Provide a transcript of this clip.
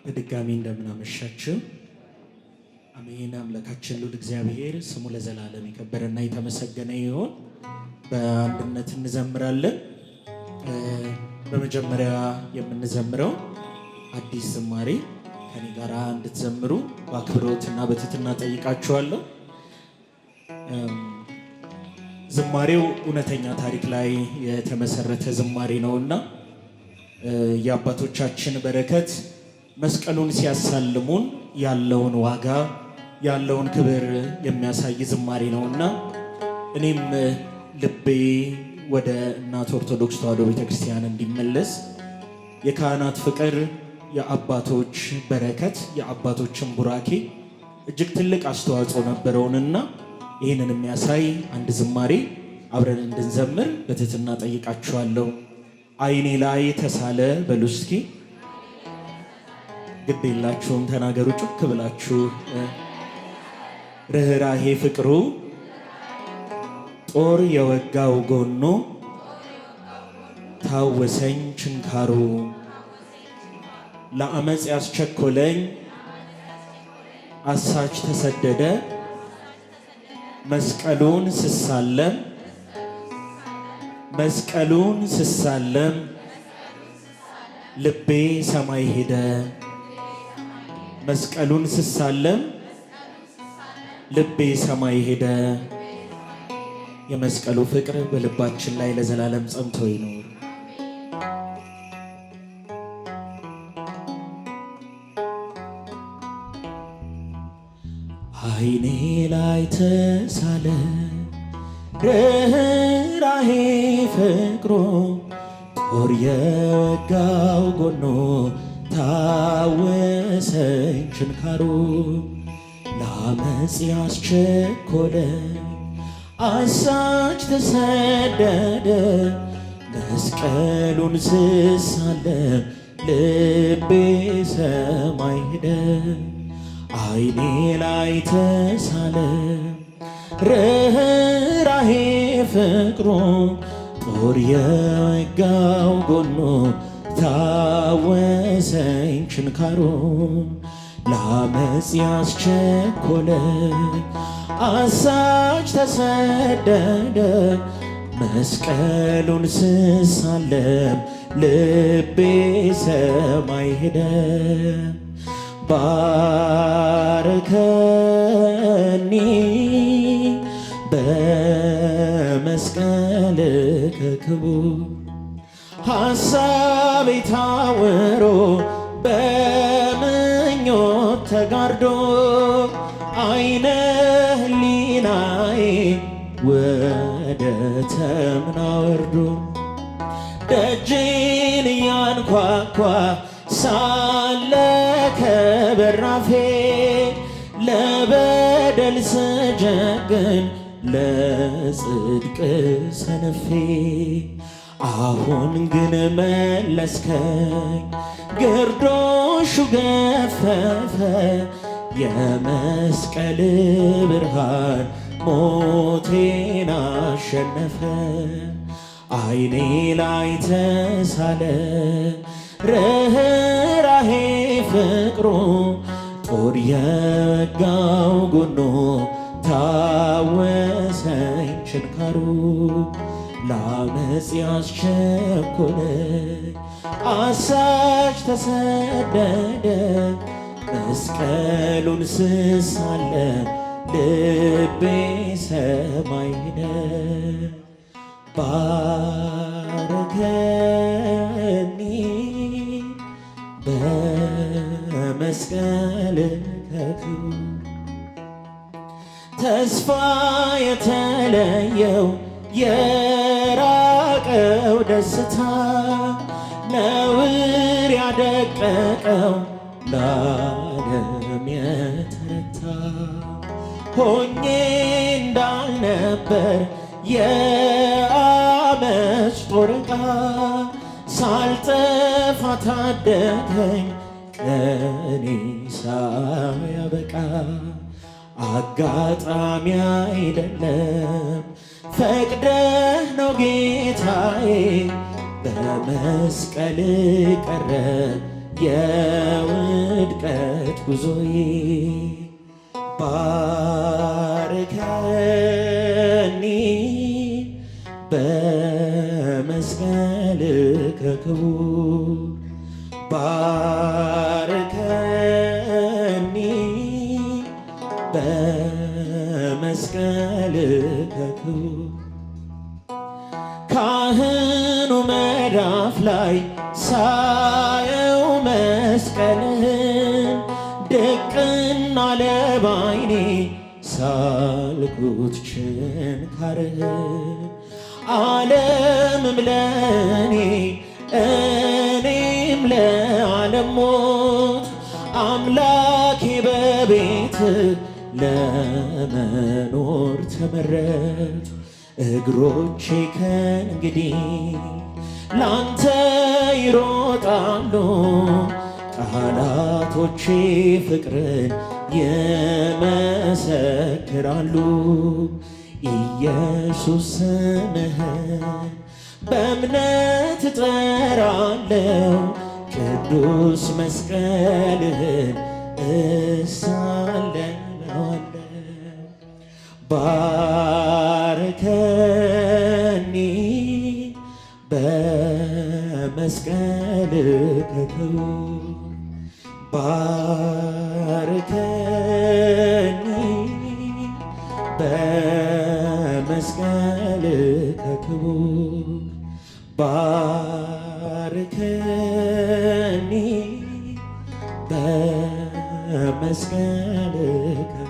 በድጋሚ እንደምናመሻችሁ አሜን። አምላካችን ልዑል እግዚአብሔር ስሙ ለዘላለም የከበረና የተመሰገነ ይሁን። በአንድነት እንዘምራለን። በመጀመሪያ የምንዘምረው አዲስ ዝማሬ ከኔ ጋር እንድትዘምሩ በአክብሮትና በትህትና ጠይቃችኋለሁ። ዝማሬው እውነተኛ ታሪክ ላይ የተመሰረተ ዝማሬ ነውና የአባቶቻችን በረከት መስቀሉን ሲያሳልሙን ያለውን ዋጋ ያለውን ክብር የሚያሳይ ዝማሬ ነውና እኔም ልቤ ወደ እናት ኦርቶዶክስ ተዋሕዶ ቤተክርስቲያን እንዲመለስ የካህናት ፍቅር፣ የአባቶች በረከት፣ የአባቶችን ቡራኬ እጅግ ትልቅ አስተዋጽኦ ነበረውንና ይህንን የሚያሳይ አንድ ዝማሬ አብረን እንድንዘምር በትህትና ጠይቃችኋለሁ። አይኔ ላይ ተሳለ በሉ እስኪ። ግድ የላችሁም ተናገሩ ጩክ ብላችሁ። ርኅራኄ ፍቅሩ ጦር የወጋው ጎኑ ታወሰኝ ችንካሩ ለአመፅ ያስቸኮለኝ አሳች ተሰደደ መስቀሉን ስሳለም መስቀሉን ስሳለም ልቤ ሰማይ ሄደ። መስቀሉን ስሳለም ልቤ ሰማይ ሄደ። የመስቀሉ ፍቅር በልባችን ላይ ለዘላለም ጸንቶ ይኖር። አይኔ ላይ ተሳለ ርኅራኄ ፍቅሩ ጦር የወጋው ጎኑ ታወሰኝ ችንካሩ ለአመፅ ያስቸኮለኝ አሳች ተሰደደ መስቀሉን ስሳለም ልቤ ሰማይ ሄደ። አይኔ ላይ ተሳለ ርኅራኄ ፍቅሩ ጦር የወጋው ጎኑ ታወሰኝ ችንካሩ ለአመፅ ያስቸኮለኝ አሳች ተሰደደ መስቀሉን ስሳለም ልቤ ሰማይ ሄደ። ባርከኒ በመስቀልከ ክቡር ሐሳቤ ታውሮ በምኞት ተጋርዶ አይነ ህሊናዬ ወደ ተምና ወርዶ ደጅን ያንኳኳ ሳለ ከበራፌ ለበደል ስጀግን ለጽድቅ ሰነፌ አሁን ግን መለስከኝ ግርዶሹ ገፈፈ የመስቀል ብርሃን ሞቴን አሸነፈ። አይኔ ላይ ተሳለ ርኅራኄ ፍቅሩ ጦር የወጋው ጎኑ ታወሰኝ ችንካሩ ለአመፅ ያስቸኮለኝ አሳች ተሰደደ መስቀሉን ስሳለም ልቤ ሰማይ ሄደ። ባርከኒ በመስቀልከ ክቡር ተስፋ የተለየው የራቀው ደስታ ነውር ያደቀቀው ለዓለም የተረታ ሆኜ እንዳልነበር የአመፅ ጦር ዕቃ ሳልጠፋ ታደገኝ ቀኔ ሳያበቃ አጋጣሚ አይደለም ፈቅደህ ነው ጌታዬ በመስቀል ቀረ የውድ በውድቀት ጉዞዬ ባርከኒ በመስቀልከ ክቡር ባርከኒ በመስቀልከ ክቡር ካህኑ መዳፍ ላይ ሳየው መስቀልህን ድቅና ለባይኔ ሳልኩት ችንካርህን ዓለምም ለእኔ እኔም ለዓለም ሞት አምላኬ በቤት ለመኖር ተመረጥኩ። እግሮቼ ከእንግዲህ ላንተ ይሮጣሉ፣ ቃላቶቼ ፍቅርን ይመሰክራሉ። ኢየሱስ ስምህን በእምነት እጠራለሁ፣ ቅዱስ መስቀልህን እሳለማለሁ። ባርከኒ በመስቀልከ ክቡር ባርከኒ በመስቀልከ ክቡር ባርከኒ በመስቀልከ